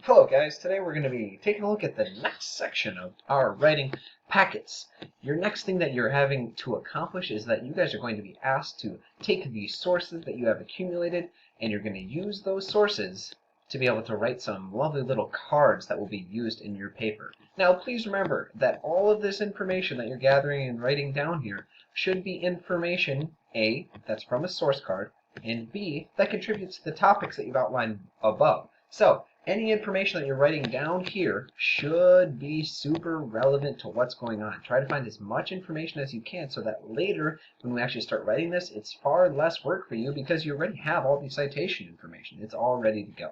Hello guys, today we're going to be taking a look at the next section of our writing packets. Your next thing that you're having to accomplish is that you guys are going to be asked to take the sources that you have accumulated and you're going to use those sources to be able to write some lovely little cards that will be used in your paper. Now please remember that all of this information that you're gathering and writing down here should be information A, that's from a source card, and B, that contributes to the topics that you've outlined above. So, any information that you're writing down here should be super relevant to what's going on. Try to find as much information as you can so that later, when we actually start writing this, it's far less work for you because you already have all the citation information. It's all ready to go.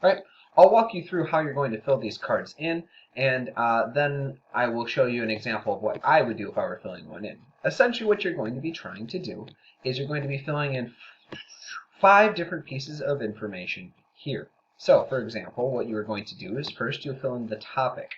All right, I'll walk you through how you're going to fill these cards in, and then I will show you an example of what I would do if I were filling one in. Essentially, what you're going to be trying to do is you're going to be filling in 5 different pieces of information here. So, for example, what you are going to do is first you'll fill in the topic.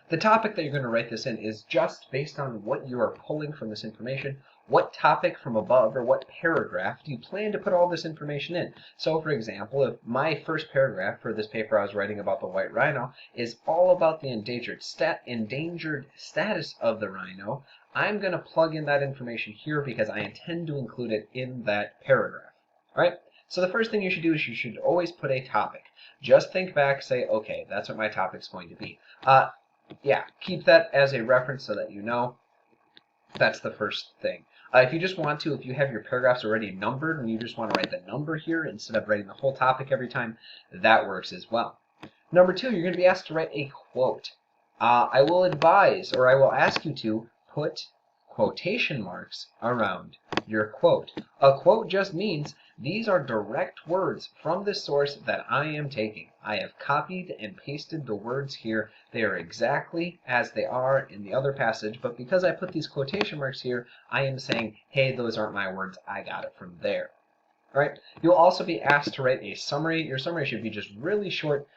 The topic that you're going to write this in is just based on what you are pulling from this information. What topic from above or what paragraph do you plan to put all this information in? So, for example, if my first paragraph for this paper I was writing about the white rhino is all about the endangered status of the rhino, I'm going to plug in that information here because I intend to include it in that paragraph. All right? So the first thing you should do is you should always put a topic. Just think back, say, okay, that's what my topic's going to be. Yeah, keep that as a reference so that you know that's the first thing. If you just want to, if you have your paragraphs already numbered and you just want to write the number here instead of writing the whole topic every time, that works as well. Number 2, you're going to be asked to write a quote. I will advise, or I will ask you to put quotation marks around your quote. A quote just means these are direct words from the source that I am taking. I have copied and pasted the words here. They are exactly as they are in the other passage, but because I put these quotation marks here, I am saying, hey, those aren't my words. I got it from there. All right. You'll also be asked to write a summary. Your summary should be just really short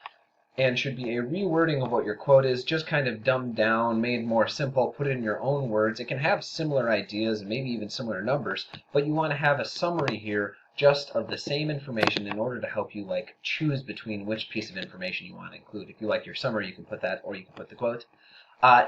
and should be a rewording of what your quote is, just kind of dumbed down, made more simple, put it in your own words. It can have similar ideas and maybe even similar numbers, but you want to have a summary here just of the same information in order to help you choose between which piece of information you want to include. If you like your summary, you can put that, or you can put the quote.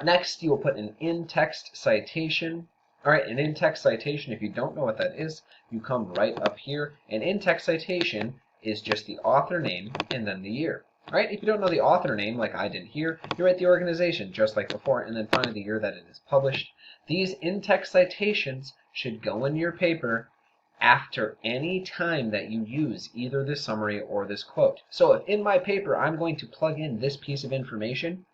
Next, you will put an in-text citation. All right, an in-text citation, if you don't know what that is, you come right up here. An in-text citation is just the author name and then the year. Right? If you don't know the author name, like I did here, you write the organization, just like before, and then finally the year that it is published. These in-text citations should go in your paper after any time that you use either this summary or this quote. So if in my paper I'm going to plug in this piece of information,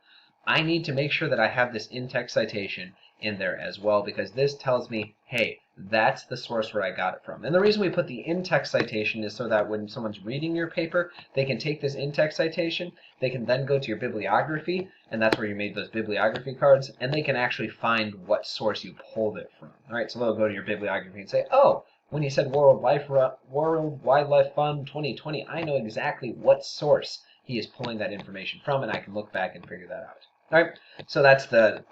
I need to make sure that I have this in-text citation in there as well, because this tells me, hey, that's the source where I got it from. And the reason we put the in-text citation is so that when someone's reading your paper, they can take this in-text citation, they can then go to your bibliography, and that's where you made those bibliography cards, and they can actually find what source you pulled it from. All right, so they'll go to your bibliography and say, oh, when you said World Wildlife Fund 2020, I know exactly what source he is pulling that information from, and I can look back and figure that out. All right, so that's the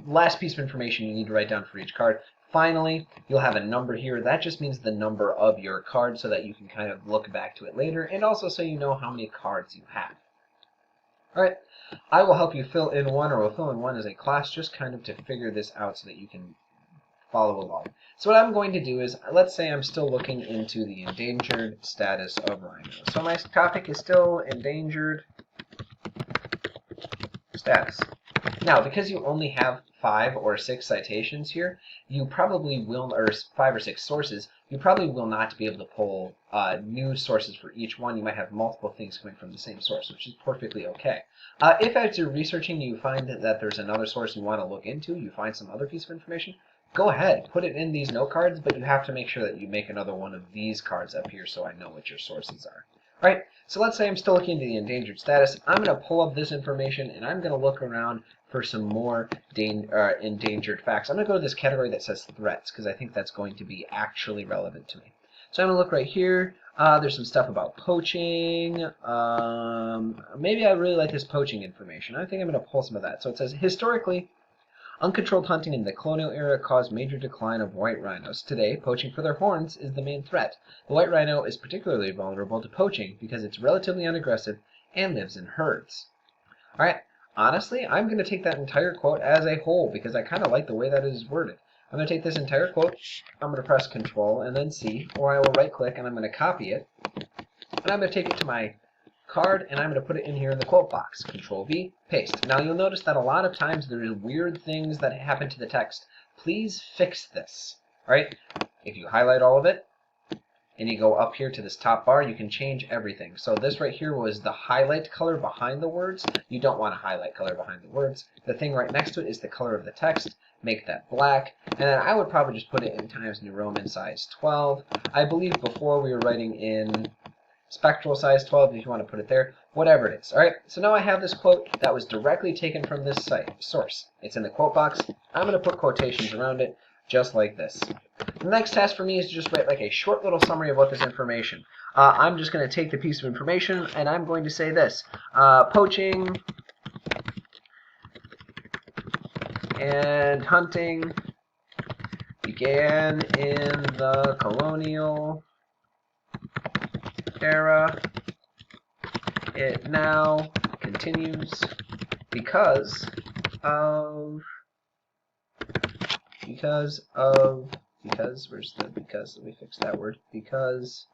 last piece of information you need to write down for each card. Finally, you'll have a number here. That just means the number of your card so that you can kind of look back to it later, and also so you know how many cards you have. All right, I will help you fill in one, or we'll fill in one as a class, just kind of to figure this out so that you can follow along. So what I'm going to do is, let's say I'm still looking into the endangered status of rhinos. So my topic is still endangered status. Now, because you only have 5 or 6 citations here, you probably will, or 5 or 6 sources, you probably will not be able to pull new sources for each one. You might have multiple things coming from the same source, which is perfectly okay. If as you're researching you find that there's another source you want to look into, you find some other piece of information, go ahead, put it in these note cards, but you have to make sure that you make another one of these cards up here so I know what your sources are. All right, so let's say I'm still looking into the endangered status. I'm going to pull up this information, and I'm going to look around for some more endangered facts. I'm going to go to this category that says threats, because I think that's going to be actually relevant to me. So I'm going to look right here. There's some stuff about poaching. Maybe I really like this poaching information. I think I'm going to pull some of that. So it says, historically, uncontrolled hunting in the colonial era caused major decline of white rhinos. Today, poaching for their horns is the main threat. The white rhino is particularly vulnerable to poaching because it's relatively unaggressive and lives in herds. All right. Honestly, I'm going to take that entire quote as a whole because I kind of like the way that it is worded. I'm going to take this entire quote, I'm going to press Control and then C, or I will right-click and I'm going to copy it, and I'm going to take it to my card and I'm going to put it in here in the quote box. Control V, paste. Now you'll notice that a lot of times there's weird things that happen to the text. Please fix this. All right? If you highlight all of it, and you go up here to this top bar, you can change everything. So this right here was the highlight color behind the words. You don't want a highlight color behind the words. The thing right next to it is the color of the text. Make that black. And then I would probably just put it in Times New Roman size 12. I believe before we were writing in spectral size 12, if you want to put it there, whatever it is. All right, so now I have this quote that was directly taken from this site source. It's in the quote box. I'm going to put quotations around it just like this. The next task for me is to just write like a short little summary about this information. I'm just going to take the piece of information and I'm going to say this. Poaching and hunting began in the colonial era. It now continues because where's the because? Let me fix that word. Because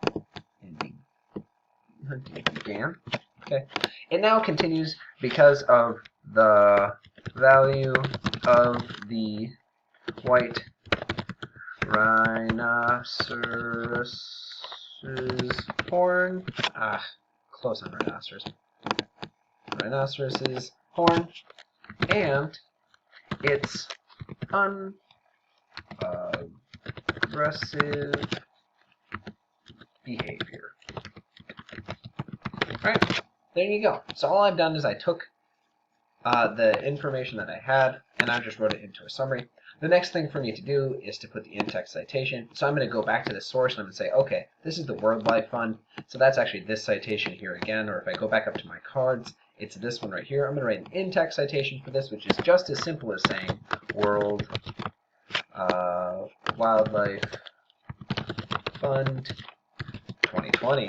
it began. Okay. It now continues because of the value of the white rhinoceros's horn. Close on rhinoceros. Rhinoceros's horn and its aggressive behavior. Alright, there you go. So all I've done is I took the information that I had and I just wrote it into a summary. The next thing for me to do is to put the in-text citation. So I'm going to go back to the source and I'm going to say, okay, this is the World Life Fund. So that's actually this citation here again. Or if I go back up to my cards, it's this one right here. I'm going to write an in-text citation for this, which is just as simple as saying World Wildlife Fund 2020.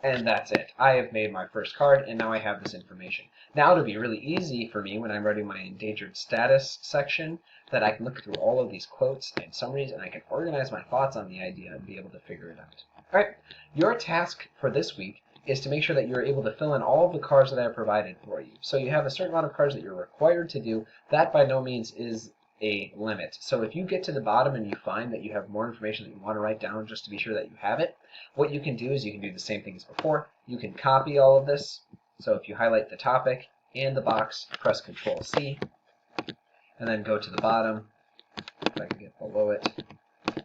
And that's it. I have made my first card, and now I have this information. Now it'll be really easy for me when I'm writing my endangered status section that I can look through all of these quotes and summaries, and I can organize my thoughts on the idea and be able to figure it out. All right, your task for this week is to make sure that you're able to fill in all of the cards that I have provided for you. So you have a certain amount of cards that you're required to do. That by no means is a limit. So if you get to the bottom and you find that you have more information that you want to write down just to be sure that you have it, what you can do is you can do the same thing as before. You can copy all of this. So if you highlight the topic and the box, press Control C, and then go to the bottom. If I can get below it, I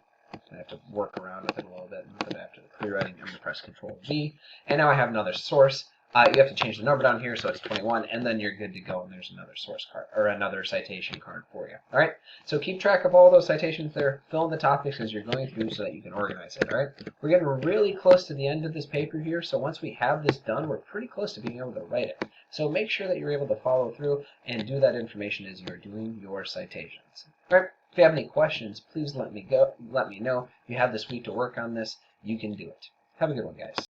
have to work around with it a little bit. But after the clear writing, I'm going to press Control V, and now I have another source. You have to change the number down here so it's 21, and then you're good to go, and there's another source card, or another citation card for you. All right? So keep track of all those citations there. Fill in the topics as you're going through so that you can organize it. All right? We're getting really close to the end of this paper here, so once we have this done, we're pretty close to being able to write it. So make sure that you're able to follow through and do that information as you're doing your citations. All right? If you have any questions, please let me know. If you have this week to work on this, you can do it. Have a good one, guys.